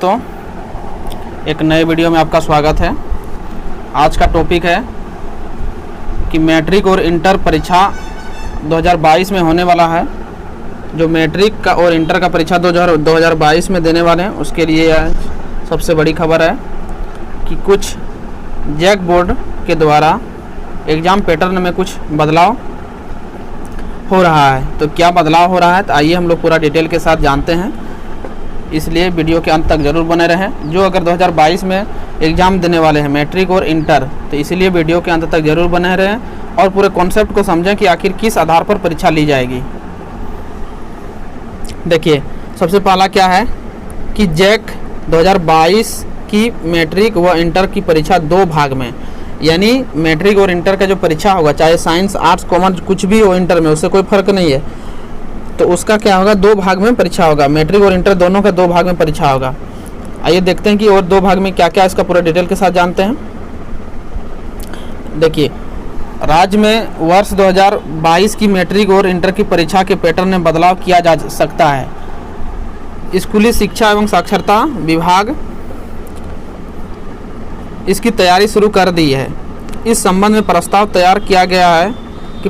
दोस्तों, एक नए वीडियो में आपका स्वागत है। आज का टॉपिक है कि मैट्रिक और इंटर परीक्षा 2022 में होने वाला है। जो मैट्रिक का और इंटर का परीक्षा 2022 में देने वाले हैं उसके लिए सबसे बड़ी खबर है कि कुछ जैक बोर्ड के द्वारा एग्ज़ाम पैटर्न में कुछ बदलाव हो रहा है। तो क्या बदलाव हो रहा है, तो आइए हम लोग पूरा डिटेल के साथ जानते हैं। इसलिए वीडियो के अंत तक ज़रूर बने रहें। जो अगर 2022 में एग्ज़ाम देने वाले हैं मैट्रिक और इंटर, तो इसीलिए वीडियो के अंत तक ज़रूर बने रहें और पूरे कॉन्सेप्ट को समझें कि आखिर किस आधार पर परीक्षा ली जाएगी। देखिए, सबसे पहला क्या है कि जैक 2022 की मैट्रिक व इंटर की परीक्षा दो भाग में, यानी मैट्रिक और इंटर का जो परीक्षा होगा, चाहे साइंस आर्ट्स कॉमर्स कुछ भी हो इंटर में, उससे कोई फ़र्क नहीं है, तो उसका क्या होगा, दो भाग में परीक्षा होगा। मैट्रिक और इंटर दोनों का दो भाग में परीक्षा होगा। आइए देखते हैं कि और दो भाग में क्या क्या, इसका पूरा डिटेल के साथ जानते हैं। देखिए, राज्य में वर्ष 2022 की मैट्रिक और इंटर की परीक्षा के पैटर्न में बदलाव किया जा सकता है। स्कूली शिक्षा एवं साक्षरता विभाग इसकी तैयारी शुरू कर दी है। इस संबंध में प्रस्ताव तैयार किया गया है कि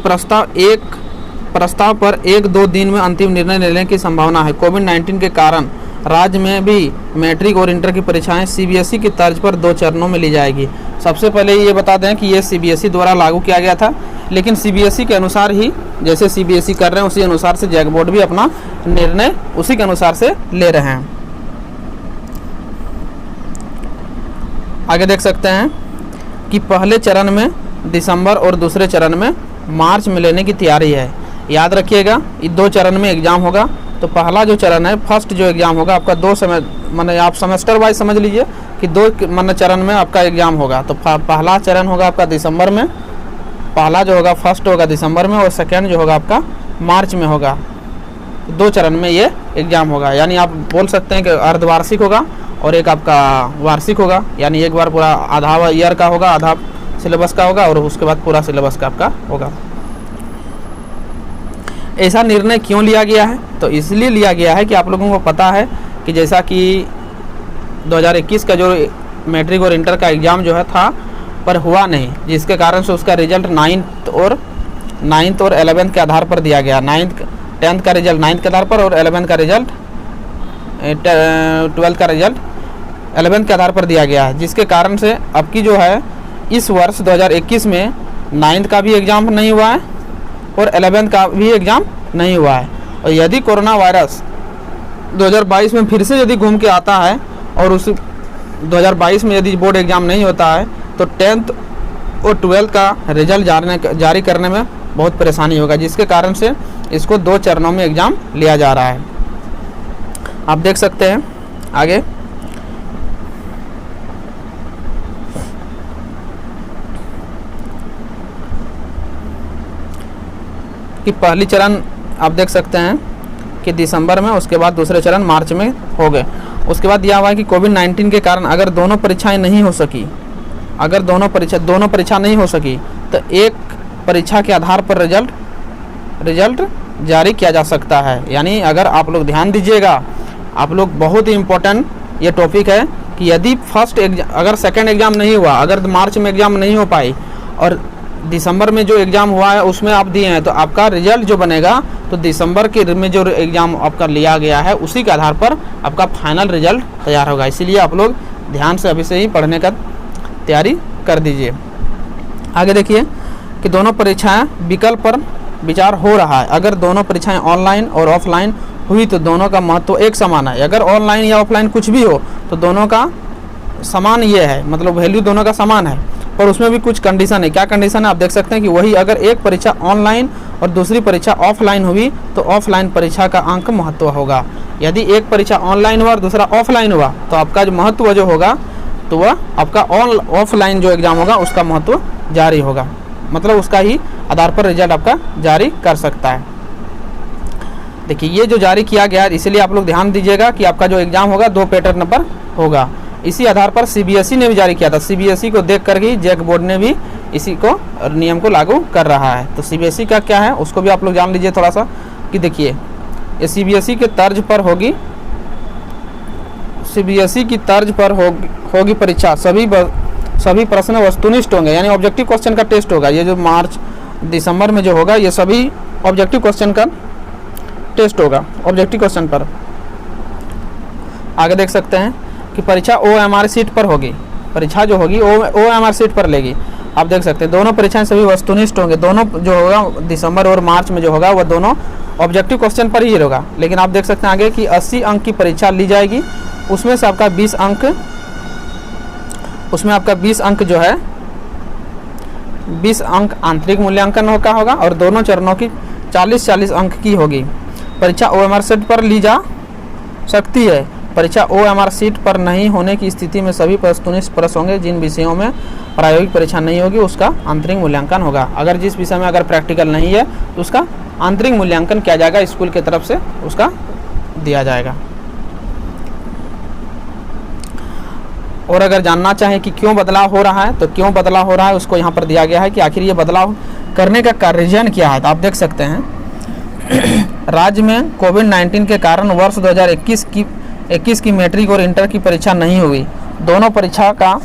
प्रस्ताव पर 1-2 दिन में अंतिम निर्णय लेने की संभावना है। कोविड-19 के कारण राज्य में भी मैट्रिक और इंटर की परीक्षाएं सीबीएसई की तर्ज पर 2 चरणों में ली जाएगी। सबसे पहले ये बता दें कि ये सीबीएसई द्वारा लागू किया गया था, लेकिन सीबीएसई के अनुसार ही, जैसे सीबीएसई कर रहे हैं उसी अनुसार से जैक बोर्ड भी अपना निर्णय उसी के अनुसार से ले रहे हैं। आगे देख सकते हैं कि पहले चरण में दिसंबर और दूसरे चरण में मार्च में लेने की तैयारी है। याद रखिएगा, ये 2 चरण में एग्ज़ाम होगा। तो पहला जो चरण है, फर्स्ट जो एग्ज़ाम होगा आपका 2 समय, माने आप सेमेस्टर वाइज समझ लीजिए कि 2 चरण में आपका एग्ज़ाम होगा। तो पहला चरण होगा आपका दिसंबर में, पहला जो होगा फर्स्ट होगा दिसंबर में, और सेकेंड जो होगा आपका मार्च में होगा। तो 2 चरण में ये एग्ज़ाम होगा, यानी आप बोल सकते हैं कि अर्धवार्षिक होगा और एक आपका वार्षिक होगा। यानी एक बार पूरा आधा ईयर का होगा, आधा सिलेबस का होगा, और उसके बाद पूरा सिलेबस का आपका होगा। ऐसा निर्णय क्यों लिया गया है, तो इसलिए लिया गया है कि आप लोगों को पता है कि जैसा कि 2021 का जो मैट्रिक और इंटर का एग्ज़ाम जो है था पर हुआ नहीं, जिसके कारण से उसका रिजल्ट 9th और 11th के आधार पर दिया गया। 10th का रिजल्ट 9th के आधार पर और 11th का रिजल्ट 12th का रिजल्ट 11th के आधार पर दिया गया है, जिसके कारण से अब की जो है इस वर्ष 2021 में 9th का भी एग्ज़ाम नहीं हुआ है और 11th का भी एग्ज़ाम नहीं हुआ है। और यदि कोरोना वायरस 2022 में फिर से यदि घूम के आता है और उस 2022 में यदि बोर्ड एग्ज़ाम नहीं होता है, तो 10th और 12th का रिजल्ट जारी करने में बहुत परेशानी होगा, जिसके कारण से इसको 2 चरणों में एग्ज़ाम लिया जा रहा है। आप देख सकते हैं आगे कि पहली चरण आप देख सकते हैं कि दिसंबर में, उसके बाद दूसरे चरण मार्च में हो गए। उसके बाद दिया हुआ है कि कोविड-19 के कारण अगर दोनों परीक्षाएं नहीं हो सकी, अगर दोनों परीक्षा नहीं हो सकी, तो एक परीक्षा के आधार पर रिजल्ट जारी किया जा सकता है। यानी अगर आप लोग ध्यान दीजिएगा, आप लोग, बहुत ही इम्पोर्टेंट ये टॉपिक है कि यदि अगर सेकेंड एग्ज़ाम नहीं हुआ, अगर मार्च में एग्ज़ाम नहीं हो पाई और दिसंबर में जो एग्ज़ाम हुआ है उसमें आप दिए हैं, तो आपका रिजल्ट जो बनेगा, तो दिसंबर के में जो एग्ज़ाम आपका लिया गया है उसी के आधार पर आपका फाइनल रिजल्ट तैयार होगा। इसीलिए आप लोग ध्यान से अभी से ही पढ़ने का तैयारी कर दीजिए। आगे देखिए कि दोनों परीक्षाएं विकल्प पर विचार हो रहा है। अगर दोनों परीक्षाएं ऑनलाइन और ऑफलाइन हुई तो दोनों का महत्व एक समान है। अगर ऑनलाइन या ऑफलाइन कुछ भी हो तो दोनों का समान ये है, मतलब वैल्यू दोनों का समान है, पर उसमें भी कुछ कंडीशन है। क्या कंडीशन है, आप देख सकते हैं कि वही अगर एक परीक्षा ऑनलाइन और दूसरी परीक्षा ऑफलाइन हुई तो ऑफलाइन परीक्षा का अंक महत्व होगा। यदि एक परीक्षा ऑनलाइन हुआ और दूसरा ऑफलाइन हुआ तो आपका जो महत्व जो होगा, तो वह आपका ऑफलाइन जो एग्ज़ाम होगा उसका महत्व जारी होगा, मतलब उसका ही आधार पर रिजल्ट आपका जारी कर सकता है। देखिए, ये जो जारी किया गया है, इसलिए आप लोग ध्यान दीजिएगा कि आपका जो एग्ज़ाम होगा 2 पैटर्न पर होगा। इसी आधार पर सीबीएसई ने भी जारी किया था। सीबीएसई को देख कर ही जैक बोर्ड ने भी इसी को नियम को लागू कर रहा है। तो सीबीएसई का क्या है उसको भी आप लोग जान लीजिए थोड़ा सा, कि देखिए ये सीबीएसई के तर्ज पर होगी सीबीएसई की तर्ज पर होगी परीक्षा, सभी प्रश्न वस्तुनिष्ठ होंगे, यानी ऑब्जेक्टिव क्वेश्चन का टेस्ट होगा। ये जो मार्च दिसंबर में जो होगा ये सभी ऑब्जेक्टिव क्वेश्चन का टेस्ट होगा, ऑब्जेक्टिव क्वेश्चन पर। आगे देख सकते हैं कि परीक्षा OMR सीट पर होगी, परीक्षा जो होगी OMR सीट पर लेगी। आप देख सकते हैं दोनों परीक्षाएं सभी वस्तुनिष्ठ होंगे, दोनों जो होगा दिसंबर और मार्च में जो होगा वह दोनों ऑब्जेक्टिव क्वेश्चन पर ही होगा। लेकिन आप देख सकते हैं आगे कि 80 अंक की परीक्षा ली जाएगी, उसमें से आपका 20 अंक, उसमें आपका 20 अंक जो है 20 अंक आंतरिक मूल्यांकन का होगा और दोनों चरणों की 40-40 अंक की होगी। परीक्षा OMR सीट पर ली जा सकती है। परीक्षा OMR सीट पर नहीं होने की स्थिति में सभी वस्तुनिष्ठ प्रश्न होंगे। जिन विषयों में प्रायोगिक परीक्षा नहीं होगी उसका आंतरिक मूल्यांकन होगा। अगर जिस विषय में अगर प्रैक्टिकल नहीं है तो उसका आंतरिक मूल्यांकन किया जाएगा, स्कूल की तरफ से उसका दिया जाएगा। और अगर जानना चाहें कि क्यों बदलाव हो रहा है तो क्यों बदलाव हो रहा है उसको यहाँ पर दिया गया है कि आखिर ये बदलाव करने का रीजन क्या है। तो आप देख सकते हैं राज्य में कोविड-19 के कारण वर्ष 2021 की मैट्रिक और इंटर की परीक्षा नहीं हुई। दोनों परीक्षा का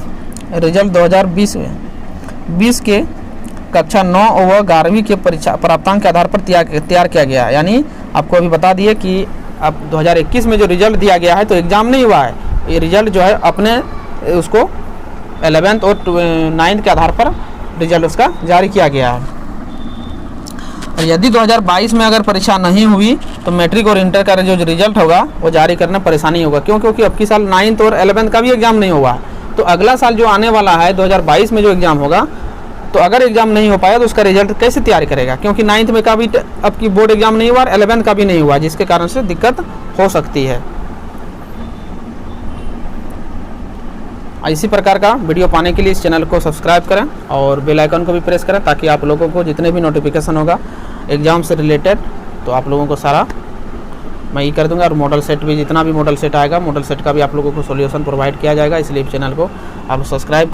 रिजल्ट 2020 के कक्षा 9 व 11वीं के परीक्षा प्राप्तांक के आधार पर तैयार किया गया। यानी आपको अभी बता दिए कि अब 2021 में जो रिजल्ट दिया गया है तो एग्ज़ाम नहीं हुआ है, ये रिजल्ट जो है अपने उसको 11th और 9th के आधार पर रिजल्ट उसका जारी किया गया है। और यदि 2022 में अगर परीक्षा नहीं हुई तो मैट्रिक और इंटर का जो रिजल्ट होगा वो जारी करना परेशानी होगा। क्यों? क्योंकि अब की साल 9th और 11th का भी एग्ज़ाम नहीं हुआ है। तो अगला साल जो आने वाला है 2022 में जो एग्ज़ाम होगा, तो अगर एग्ज़ाम नहीं हो पाया तो उसका रिजल्ट कैसे तैयार करेगा? क्योंकि 9th में का भी अब की बोर्ड एग्ज़ाम नहीं हुआ और 11th का भी नहीं हुआ, जिसके कारण से दिक्कत हो सकती है। इसी प्रकार का वीडियो पाने के लिए इस चैनल को सब्सक्राइब करें और बेल आइकन को भी प्रेस करें, ताकि आप लोगों को जितने भी नोटिफिकेशन होगा एग्ज़ाम से रिलेटेड तो आप लोगों को सारा मैं ये कर दूंगा। और मॉडल सेट भी, जितना भी मॉडल सेट आएगा, मॉडल सेट का भी आप लोगों को सॉल्यूशन प्रोवाइड किया जाएगा। इसलिए इस चैनल को आप सब्सक्राइब